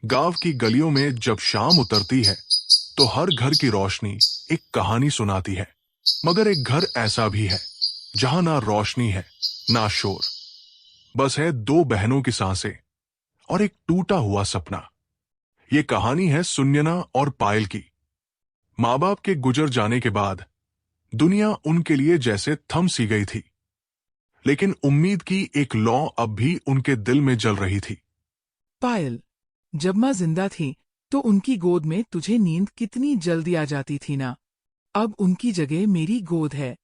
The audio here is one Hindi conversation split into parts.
गांव की गलियों में जब शाम उतरती है तो हर घर की रोशनी एक कहानी सुनाती है। मगर एक घर ऐसा भी है जहां ना रोशनी है ना शोर, बस है दो बहनों की सांसें और एक टूटा हुआ सपना। ये कहानी है सुनयना और पायल की। माँ बाप के गुजर जाने के बाद दुनिया उनके लिए जैसे थम सी गई थी, लेकिन उम्मीद की एक लौ अब भी उनके दिल में जल रही थी। पायल, जब माँ जिंदा थी तो उनकी गोद में तुझे नींद कितनी जल्दी आ जाती थी ना। अब उनकी जगह मेरी गोद है।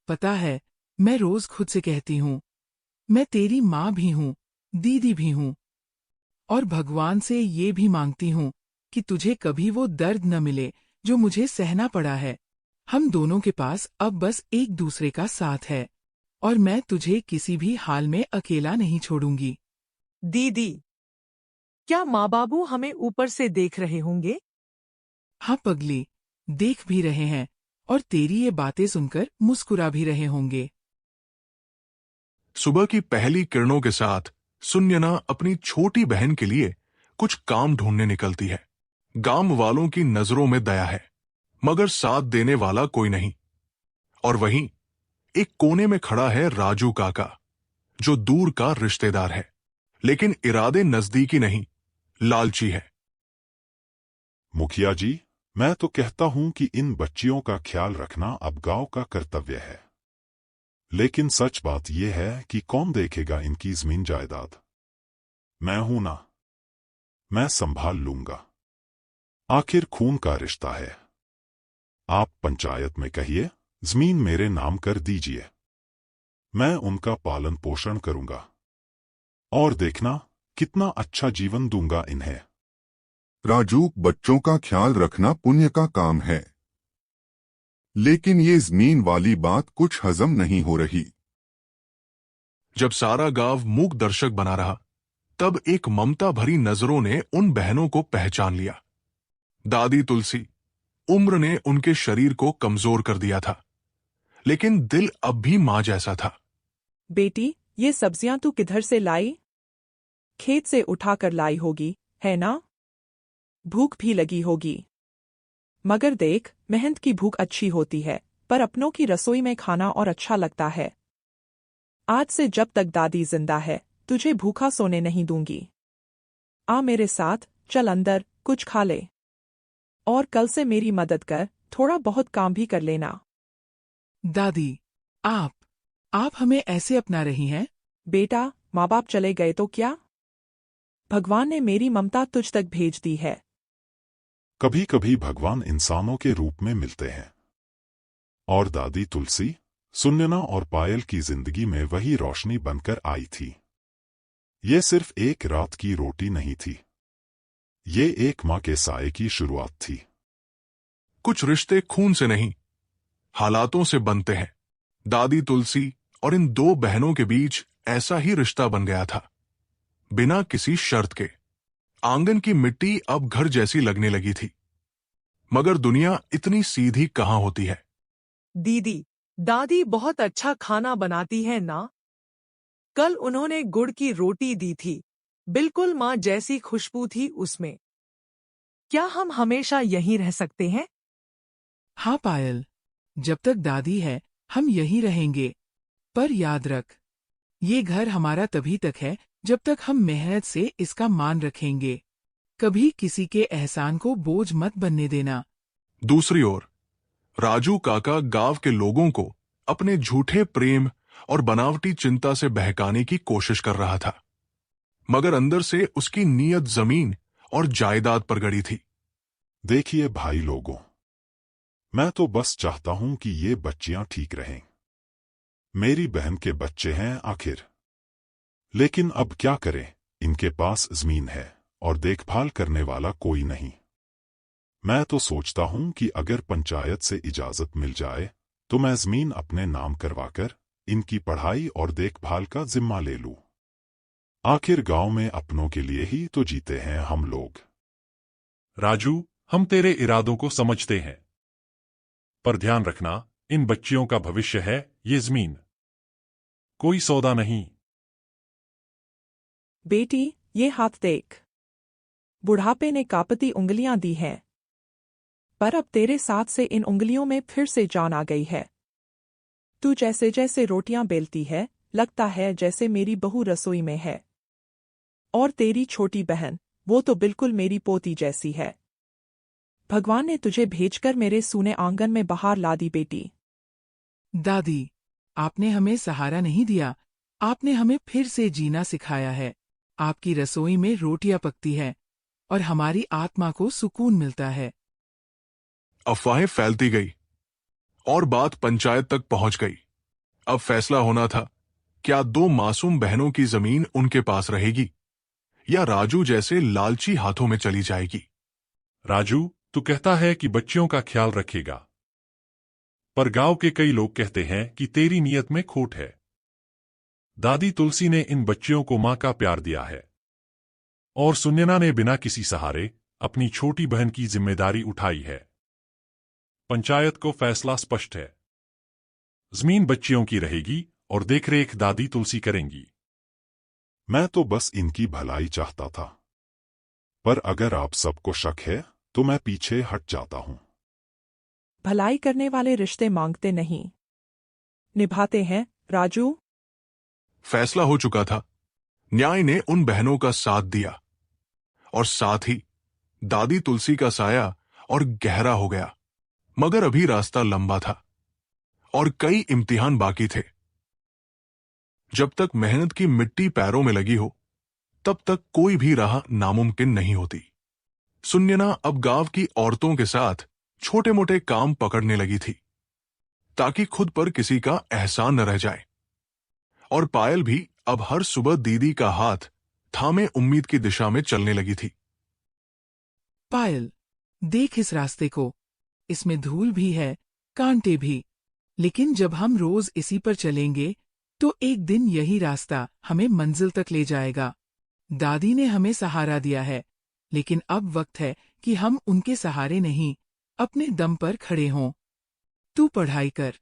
पता है, मैं रोज खुद से कहती हूँ, मैं तेरी माँ भी हूँ, दीदी भी हूँ, और भगवान से ये भी मांगती हूँ कि तुझे कभी वो दर्द न मिले जो मुझे सहना पड़ा है। हम दोनों के पास अब बस एक दूसरे का साथ है, और मैं तुझे किसी भी हाल में अकेला नहीं छोड़ूंगी। दीदी, क्या माँ बाबू हमें ऊपर से देख रहे होंगे? हाँ पगली, देख भी रहे हैं, और तेरी ये बातें सुनकर मुस्कुरा भी रहे होंगे। सुबह की पहली किरणों के साथ सुनयना अपनी छोटी बहन के लिए कुछ काम ढूंढने निकलती है। गांव वालों की नजरों में दया है, मगर साथ देने वाला कोई नहीं। और वहीं एक कोने में खड़ा है राजू काका, जो दूर का रिश्तेदार है, लेकिन इरादे नजदीकी नहीं, लालची है। मुखिया जी, मैं तो कहता हूं कि इन बच्चियों का ख्याल रखना अब गांव का कर्तव्य है। लेकिन सच बात यह है कि कौन देखेगा इनकी जमीन जायदाद? मैं हूं ना, मैं संभाल लूंगा। आखिर खून का रिश्ता है। आप पंचायत में कहिए, जमीन मेरे नाम कर दीजिए। मैं उनका पालन पोषण करूंगा, और देखना कितना अच्छा जीवन दूंगा इन्हें। राजू, बच्चों का ख्याल रखना पुण्य का काम है, लेकिन ये जमीन वाली बात कुछ हजम नहीं हो रही। जब सारा गांव मूक दर्शक बना रहा, तब एक ममता भरी नजरों ने उन बहनों को पहचान लिया। दादी तुलसी, उम्र ने उनके शरीर को कमजोर कर दिया था, लेकिन दिल अब भी मां जैसा था। बेटी, ये सब्जियां तू किधर से लाई? खेत से उठाकर लाई होगी, है ना? भूख भी लगी होगी। मगर देख, मेहनत की भूख अच्छी होती है, पर अपनों की रसोई में खाना और अच्छा लगता है। आज से जब तक दादी जिंदा है, तुझे भूखा सोने नहीं दूंगी। आ मेरे साथ, चल अंदर, कुछ खा ले। और कल से मेरी मदद कर, थोड़ा बहुत काम भी कर लेना। दादी, आप हमें ऐसे अपना रही हैं? बेटा, माँ बाप चले गए तो क्या? भगवान ने मेरी ममता तुझ तक भेज दी है। कभी कभी भगवान इंसानों के रूप में मिलते हैं। और दादी तुलसी, सुनयना और पायल की जिंदगी में वही रोशनी बनकर आई थी। ये सिर्फ एक रात की रोटी नहीं थी, ये एक माँ के साए की शुरुआत थी। कुछ रिश्ते खून से नहीं, हालातों से बनते हैं। दादी तुलसी और इन दो बहनों के बीच ऐसा ही रिश्ता बन गया था, बिना किसी शर्त के। आंगन की मिट्टी अब घर जैसी लगने लगी थी, मगर दुनिया इतनी सीधी कहां होती है। दीदी, दादी बहुत अच्छा खाना बनाती है ना? कल उन्होंने गुड़ की रोटी दी थी, बिल्कुल माँ जैसी खुशबू थी उसमें। क्या हम हमेशा यहीं रह सकते हैं? हाँ पायल, जब तक दादी है हम यहीं रहेंगे। पर याद रख, ये घर हमारा तभी तक है जब तक हम मेहनत से इसका मान रखेंगे। कभी किसी के एहसान को बोझ मत बनने देना। दूसरी ओर राजू काका गांव के लोगों को अपने झूठे प्रेम और बनावटी चिंता से बहकाने की कोशिश कर रहा था, मगर अंदर से उसकी नीयत जमीन और जायदाद पर गड़ी थी। देखिए भाई लोगों, मैं तो बस चाहता हूं कि ये बच्चियां ठीक रहें। मेरी बहन के बच्चे हैं आखिर। लेकिन अब क्या करें, इनके पास जमीन है और देखभाल करने वाला कोई नहीं। मैं तो सोचता हूं कि अगर पंचायत से इजाजत मिल जाए तो मैं जमीन अपने नाम करवाकर इनकी पढ़ाई और देखभाल का जिम्मा ले लूं। आखिर गांव में अपनों के लिए ही तो जीते हैं हम लोग। राजू, हम तेरे इरादों को समझते हैं, पर ध्यान रखना, इन बच्चियों का भविष्य है ये जमीन, कोई सौदा नहीं। बेटी, ये हाथ देख। बुढ़ापे ने कांपती उंगलियां दी हैं, पर अब तेरे साथ से इन उंगलियों में फिर से जान आ गई है। तू जैसे जैसे रोटियां बेलती है, लगता है जैसे मेरी बहू रसोई में है। और तेरी छोटी बहन, वो तो बिल्कुल मेरी पोती जैसी है। भगवान ने तुझे भेजकर मेरे सूने आंगन में बाहर ला दी बेटी। दादी, आपने हमें सहारा नहीं दिया, आपने हमें फिर से जीना सिखाया है। आपकी रसोई में रोटियां पकती है और हमारी आत्मा को सुकून मिलता है। अफवाहें फैलती गई और बात पंचायत तक पहुंच गई। अब फैसला होना था, क्या 2 मासूम बहनों की जमीन उनके पास रहेगी या राजू जैसे लालची हाथों में चली जाएगी। राजू, तू कहता है कि बच्चियों का ख्याल रखेगा, पर गांव के कई लोग कहते हैं कि तेरी नीयत में खोट है। दादी तुलसी ने इन बच्चियों को मां का प्यार दिया है और सुनैना ने बिना किसी सहारे अपनी छोटी बहन की जिम्मेदारी उठाई है। पंचायत को फैसला स्पष्ट है, जमीन बच्चियों की रहेगी और देखरेख दादी तुलसी करेंगी। मैं तो बस इनकी भलाई चाहता था, पर अगर आप सबको शक है तो मैं पीछे हट जाता हूं। भलाई करने वाले रिश्ते मांगते नहीं, निभाते हैं राजू। फैसला हो चुका था। न्याय ने उन बहनों का साथ दिया और साथ ही दादी तुलसी का साया और गहरा हो गया। मगर अभी रास्ता लंबा था और कई इम्तिहान बाकी थे। जब तक मेहनत की मिट्टी पैरों में लगी हो, तब तक कोई भी राह नामुमकिन नहीं होती। सुनैना अब गांव की औरतों के साथ छोटे मोटे काम पकड़ने लगी थी, ताकि खुद पर किसी का एहसान न रह जाए। और पायल भी अब हर सुबह दीदी का हाथ थामे उम्मीद की दिशा में चलने लगी थी। पायल, देख इस रास्ते को, इसमें धूल भी है, कांटे भी, लेकिन जब हम रोज इसी पर चलेंगे तो एक दिन यही रास्ता हमें मंजिल तक ले जाएगा। दादी ने हमें सहारा दिया है, लेकिन अब वक्त है कि हम उनके सहारे नहीं, अपने दम पर खड़े हों। तू पढ़ाई कर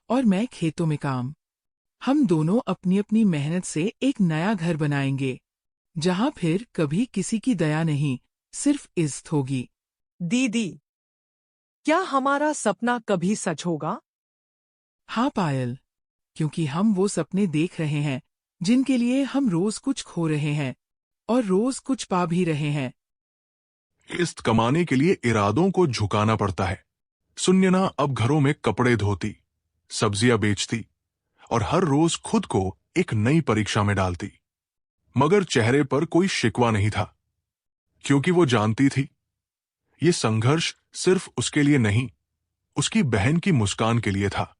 और मैं खेतों में काम। हम दोनों अपनी अपनी मेहनत से एक नया घर बनाएंगे, जहां फिर कभी किसी की दया नहीं, सिर्फ इज्जत होगी। दीदी, क्या हमारा सपना कभी सच होगा? हाँ पायल, क्योंकि हम वो सपने देख रहे हैं जिनके लिए हम रोज कुछ खो रहे हैं और रोज कुछ पा भी रहे हैं। इज्जत कमाने के लिए इरादों को झुकाना पड़ता है। सुनैना अब घरों में कपड़े धोती, सब्जियां बेचती और हर रोज खुद को एक नई परीक्षा में डालती। मगर चेहरे पर कोई शिकवा नहीं था, क्योंकि वो जानती थी ये संघर्ष सिर्फ उसके लिए नहीं, उसकी बहन की मुस्कान के लिए था।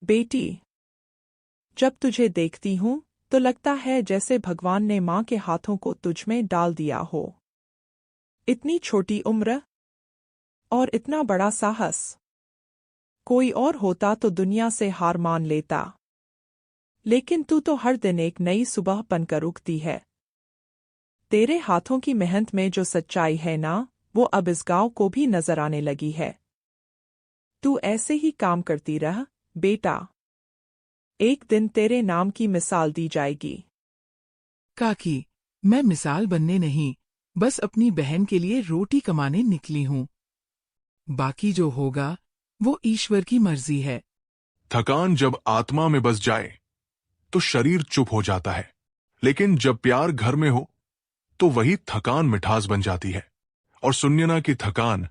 बेटी, जब तुझे देखती हूं तो लगता है जैसे भगवान ने मां के हाथों को तुझ में डाल दिया हो। इतनी छोटी उम्र और इतना बड़ा साहस। कोई और होता तो दुनिया से हार मान लेता, लेकिन तू तो हर दिन एक नई सुबह बनकर उगती है। तेरे हाथों की मेहनत में जो सच्चाई है ना, वो अब इस गांव को भी नजर आने लगी है। तू ऐसे ही काम करती रह बेटा, एक दिन तेरे नाम की मिसाल दी जाएगी। काकी, मैं मिसाल बनने नहीं, बस अपनी बहन के लिए रोटी कमाने निकली हूँ। बाकी जो होगा वो ईश्वर की मर्जी है। थकान जब आत्मा में बस जाए तो शरीर चुप हो जाता है, लेकिन जब प्यार घर में हो तो वही थकान मिठास बन जाती है। और सुनैना की थकान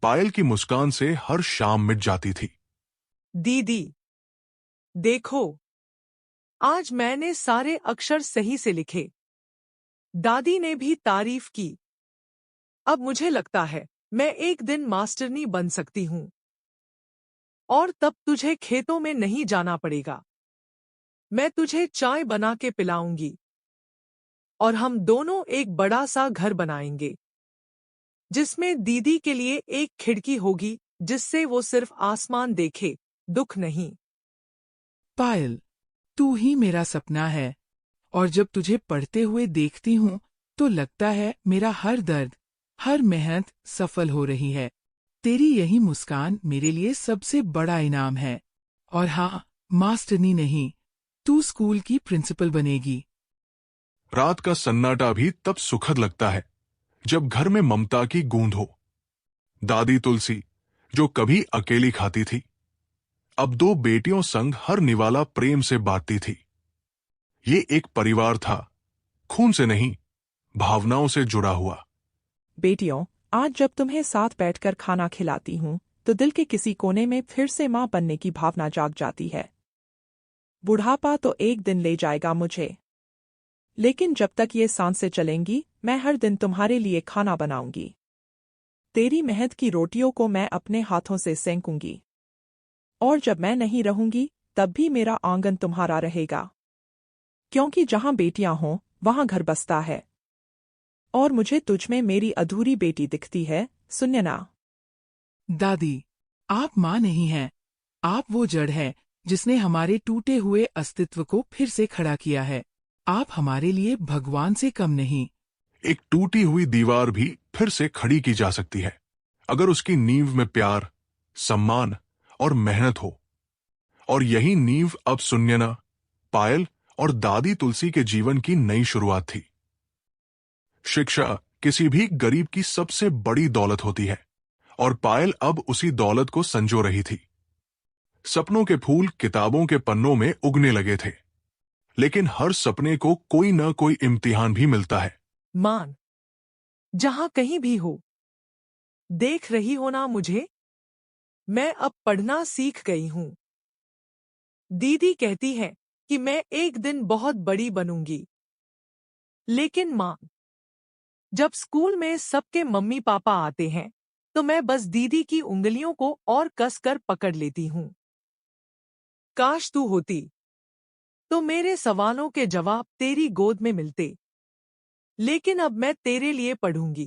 पायल की मुस्कान से हर शाम मिट जाती थी। दीदी, देखो, आज मैंने सारे अक्षर सही से लिखे। दादी ने भी तारीफ की। अब मुझे लगता है मैं एक दिन मास्टरनी बन सकती हूँ। और तब तुझे खेतों में नहीं जाना पड़ेगा। मैं तुझे चाय बना के पिलाऊंगी और हम दोनों एक बड़ा सा घर बनाएंगे, जिसमें दीदी के लिए एक खिड़की होगी, जिससे वो सिर्फ आसमान देखे, दुख नहीं। पायल, तू ही मेरा सपना है, और जब तुझे पढ़ते हुए देखती हूँ तो लगता है मेरा हर दर्द, हर मेहनत सफल हो रही है। तेरी यही मुस्कान मेरे लिए सबसे बड़ा इनाम है। और हाँ, मास्टरनी नहीं, तू स्कूल की प्रिंसिपल बनेगी। रात का सन्नाटा भी तब सुखद लगता है जब घर में ममता की गूंज हो। दादी तुलसी, जो कभी अकेली खाती थी, अब दो बेटियों संग हर निवाला प्रेम से बांटती थी। ये एक परिवार था, खून से नहीं, भावनाओं से जुड़ा हुआ। बेटियों, आज जब तुम्हें साथ बैठकर खाना खिलाती हूँ तो दिल के किसी कोने में फिर से माँ बनने की भावना जाग जाती है। बुढ़ापा तो एक दिन ले जाएगा मुझे, लेकिन जब तक ये सांसें चलेंगी मैं हर दिन तुम्हारे लिए खाना बनाऊंगी। तेरी मेहनत की रोटियों को मैं अपने हाथों से सेंकूंगी, और जब मैं नहीं रहूंगी तब भी मेरा आंगन तुम्हारा रहेगा, क्योंकि जहां बेटियां हों वहां घर बसता है। और मुझे तुझमें मेरी अधूरी बेटी दिखती है, सुन्यना। दादी, आप माँ नहीं हैं, आप वो जड़ है जिसने हमारे टूटे हुए अस्तित्व को फिर से खड़ा किया है। आप हमारे लिए भगवान से कम नहीं। एक टूटी हुई दीवार भी फिर से खड़ी की जा सकती है, अगर उसकी नींव में प्यार, सम्मान और मेहनत हो। और यही नींव अब सुन्यना, पायल और दादी तुलसी के जीवन की नई शुरुआत थी। शिक्षा किसी भी गरीब की सबसे बड़ी दौलत होती है, और पायल अब उसी दौलत को संजो रही थी। सपनों के फूल किताबों के पन्नों में उगने लगे थे, लेकिन हर सपने को कोई न कोई इम्तिहान भी मिलता है। मान, जहां कहीं भी हो, देख रही हो ना मुझे? मैं अब पढ़ना सीख गई हूं। दीदी कहती है कि मैं एक दिन बहुत बड़ी बनूंगी। लेकिन मां, जब स्कूल में सबके मम्मी पापा आते हैं तो मैं बस दीदी की उंगलियों को और कसकर पकड़ लेती हूं। काश तू होती तो मेरे सवालों के जवाब तेरी गोद में मिलते। लेकिन अब मैं तेरे लिए पढ़ूंगी,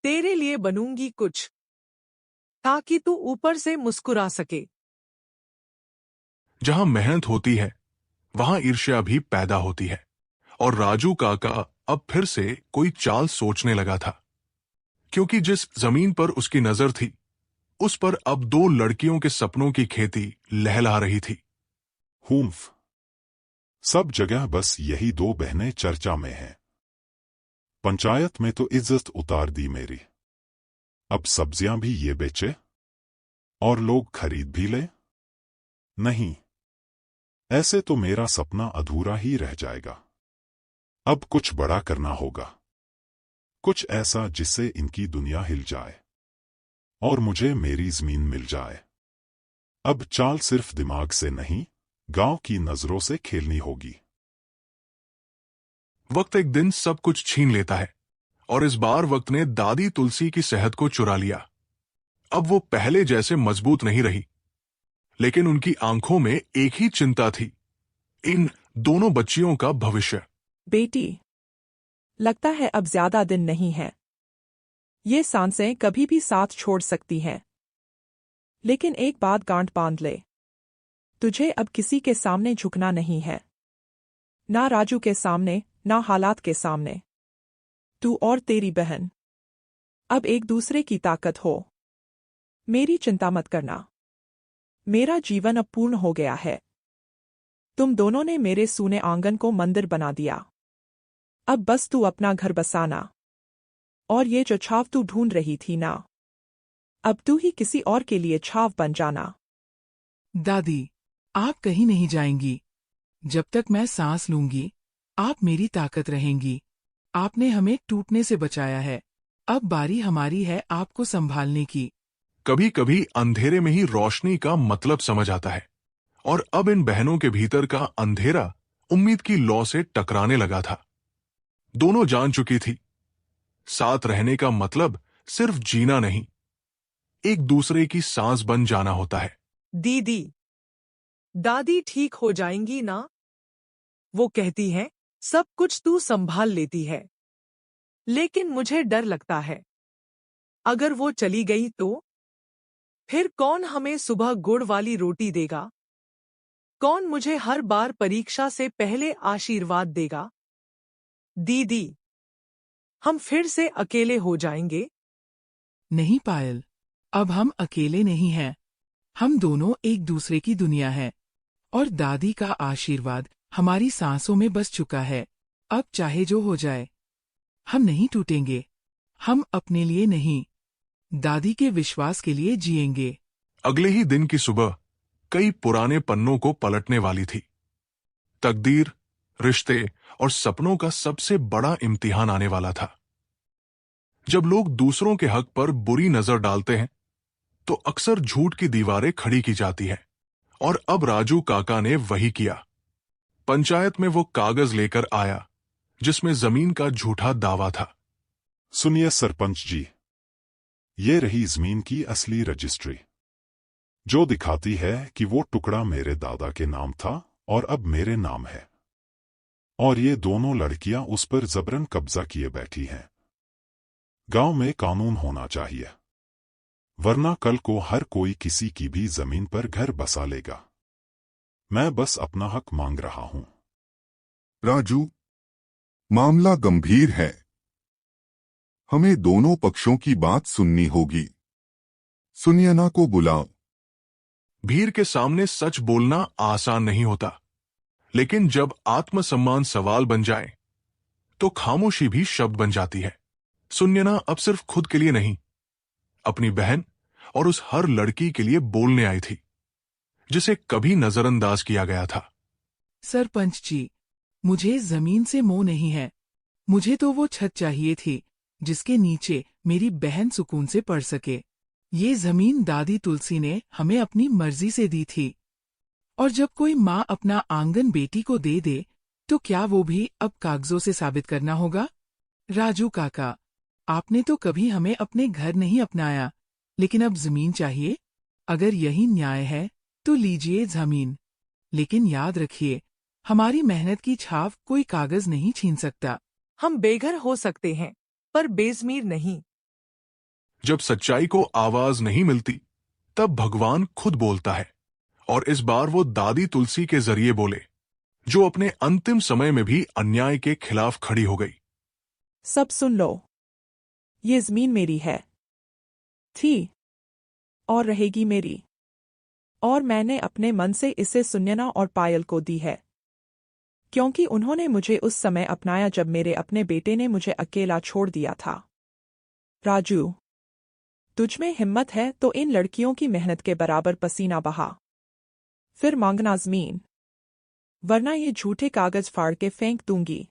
तेरे लिए बनूंगी कुछ, ताकि तू ऊपर से मुस्कुरा सके। जहां मेहनत होती है वहां ईर्ष्या भी पैदा होती है, और राजू काका अब फिर से कोई चाल सोचने लगा था, क्योंकि जिस जमीन पर उसकी नजर थी उस पर अब दो लड़कियों के सपनों की खेती लहला रही थी। हूम्फ। सब जगह बस यही दो बहनें चर्चा में हैं। पंचायत में तो इज्जत उतार दी मेरी। अब सब्जियां भी ये बेचे और लोग खरीद भी ले? नहीं, ऐसे तो मेरा सपना अधूरा ही रह जाएगा। अब कुछ बड़ा करना होगा, कुछ ऐसा जिससे इनकी दुनिया हिल जाए और मुझे मेरी जमीन मिल जाए। अब चाल सिर्फ दिमाग से नहीं, गांव की नजरों से खेलनी होगी। वक्त एक दिन सब कुछ छीन लेता है, और इस बार वक्त ने दादी तुलसी की सेहत को चुरा लिया। अब वो पहले जैसे मजबूत नहीं रही, लेकिन उनकी आंखों में एक ही चिंता थी, इन दोनों बच्चियों का भविष्य। बेटी, लगता है अब ज्यादा दिन नहीं है। ये सांसें कभी भी साथ छोड़ सकती हैं। लेकिन एक बात गांठ बांध ले, तुझे अब किसी के सामने झुकना नहीं है। ना राजू के सामने, ना हालात के सामने। तू और तेरी बहन अब एक दूसरे की ताकत हो। मेरी चिंता मत करना, मेरा जीवन अब पूर्ण हो गया है। तुम दोनों ने मेरे सूने आंगन को मंदिर बना दिया। अब बस तू अपना घर बसाना, और ये जो छाव तू ढूंढ रही थी ना, अब तू ही किसी और के लिए छाव बन जाना। दादी, आप कहीं नहीं जाएंगी। जब तक मैं सांस लूंगी आप मेरी ताकत रहेंगी। आपने हमें टूटने से बचाया है, अब बारी हमारी है आपको संभालने की। कभी कभी अंधेरे में ही रोशनी का मतलब समझ आता है, और अब इन बहनों के भीतर का अंधेरा उम्मीद की लौ से टकराने लगा था। दोनों जान चुकी थी, साथ रहने का मतलब सिर्फ जीना नहीं, एक दूसरे की सांस बन जाना होता है। दीदी, दादी ठीक हो जाएंगी ना? वो कहती हैं सब कुछ तू संभाल लेती है। लेकिन मुझे डर लगता है, अगर वो चली गई तो फिर कौन हमें सुबह गुड़ वाली रोटी देगा? कौन मुझे हर बार परीक्षा से पहले आशीर्वाद देगा? दीदी, हम फिर से अकेले हो जाएंगे। नहीं पायल, अब हम अकेले नहीं हैं। हम दोनों एक दूसरे की दुनिया है और दादी का आशीर्वाद हमारी सांसों में बस चुका है। अब चाहे जो हो जाए, हम नहीं टूटेंगे। हम अपने लिए नहीं, दादी के विश्वास के लिए जिएंगे। अगले ही दिन की सुबह कई पुराने पन्नों को पलटने वाली थी। तकदीर, रिश्ते और सपनों का सबसे बड़ा इम्तिहान आने वाला था। जब लोग दूसरों के हक पर बुरी नजर डालते हैं तो अक्सर झूठ की दीवारें खड़ी की जाती है, और अब राजू काका ने वही किया। पंचायत में वो कागज लेकर आया जिसमें जमीन का झूठा दावा था। सुनिए सरपंच जी, ये रही जमीन की असली रजिस्ट्री, जो दिखाती है कि वो टुकड़ा मेरे दादा के नाम था और अब मेरे नाम है। और ये दोनों लड़कियां उस पर जबरन कब्जा किए बैठी हैं। गांव में कानून होना चाहिए, वरना कल को हर कोई किसी की भी जमीन पर घर बसा लेगा। मैं बस अपना हक मांग रहा हूं। राजू, मामला गंभीर है। हमें दोनों पक्षों की बात सुननी होगी। सुनियना को बुलाओ। भीड़ के सामने सच बोलना आसान नहीं होता, लेकिन जब आत्मसम्मान सवाल बन जाए तो खामोशी भी शब्द बन जाती है। सुन्यना अब सिर्फ खुद के लिए नहीं, अपनी बहन और उस हर लड़की के लिए बोलने आई थी जिसे कभी नजरअंदाज किया गया था। सरपंच जी, मुझे जमीन से मोह नहीं है। मुझे तो वो छत चाहिए थी जिसके नीचे मेरी बहन सुकून से पढ़ सके। ये जमीन दादी तुलसी ने हमें अपनी मर्जी से दी थी, और जब कोई माँ अपना आंगन बेटी को दे दे तो क्या वो भी अब कागजों से साबित करना होगा? राजू काका, आपने तो कभी हमें अपने घर नहीं अपनाया, लेकिन अब जमीन चाहिए। अगर यही न्याय है तो लीजिए जमीन, लेकिन याद रखिए, हमारी मेहनत की छाप कोई कागज नहीं छीन सकता। हम बेघर हो सकते हैं, पर बेजमीर नहीं। जब सच्चाई को आवाज नहीं मिलती, तब भगवान खुद बोलता है, और इस बार वो दादी तुलसी के जरिए बोले, जो अपने अंतिम समय में भी अन्याय के खिलाफ खड़ी हो गई। सब सुन लो, ये जमीन मेरी है, थी और रहेगी मेरी, और मैंने अपने मन से इसे सुन्यना और पायल को दी है, क्योंकि उन्होंने मुझे उस समय अपनाया जब मेरे अपने बेटे ने मुझे अकेला छोड़ दिया था। राजू, तुझ में हिम्मत है तो इन लड़कियों की मेहनत के बराबर पसीना बहा, फिर मांगना जमीन, वरना ये झूठे कागज फाड़ के फेंक दूंगी।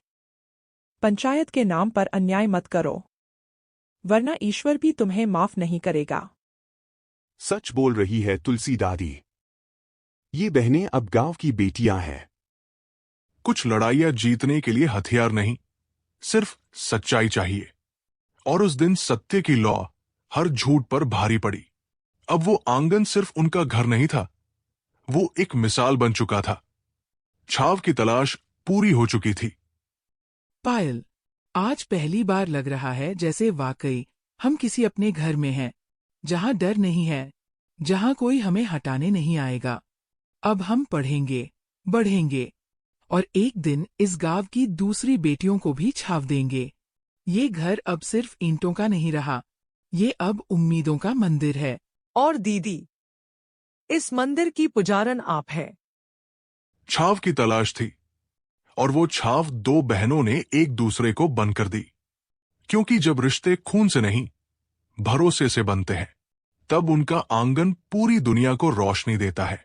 पंचायत के नाम पर अन्याय मत करो, वरना ईश्वर भी तुम्हें माफ नहीं करेगा। सच बोल रही है तुलसी दादी। ये बहनें अब गांव की बेटियां हैं। कुछ लड़ाइयां जीतने के लिए हथियार नहीं, सिर्फ सच्चाई चाहिए। और उस दिन सत्य की लौ हर झूठ पर भारी पड़ी। अब वो आंगन सिर्फ उनका घर नहीं था, वो एक मिसाल बन चुका था। छाव की तलाश पूरी हो चुकी थी। पायल, आज पहली बार लग रहा है जैसे वाकई हम किसी अपने घर में हैं, जहां डर नहीं है, जहां कोई हमें हटाने नहीं आएगा। अब हम पढ़ेंगे, बढ़ेंगे, और एक दिन इस गांव की दूसरी बेटियों को भी छाव देंगे। ये घर अब सिर्फ ईंटों का नहीं रहा, ये अब उम्मीदों का मंदिर है। और दीदी, इस मंदिर की पुजारन आप है। छाव की तलाश थी, और वो छाव दो बहनों ने एक दूसरे को बनकर दी। क्योंकि जब रिश्ते खून से नहीं, भरोसे से बनते हैं, तब उनका आंगन पूरी दुनिया को रोशनी देता है।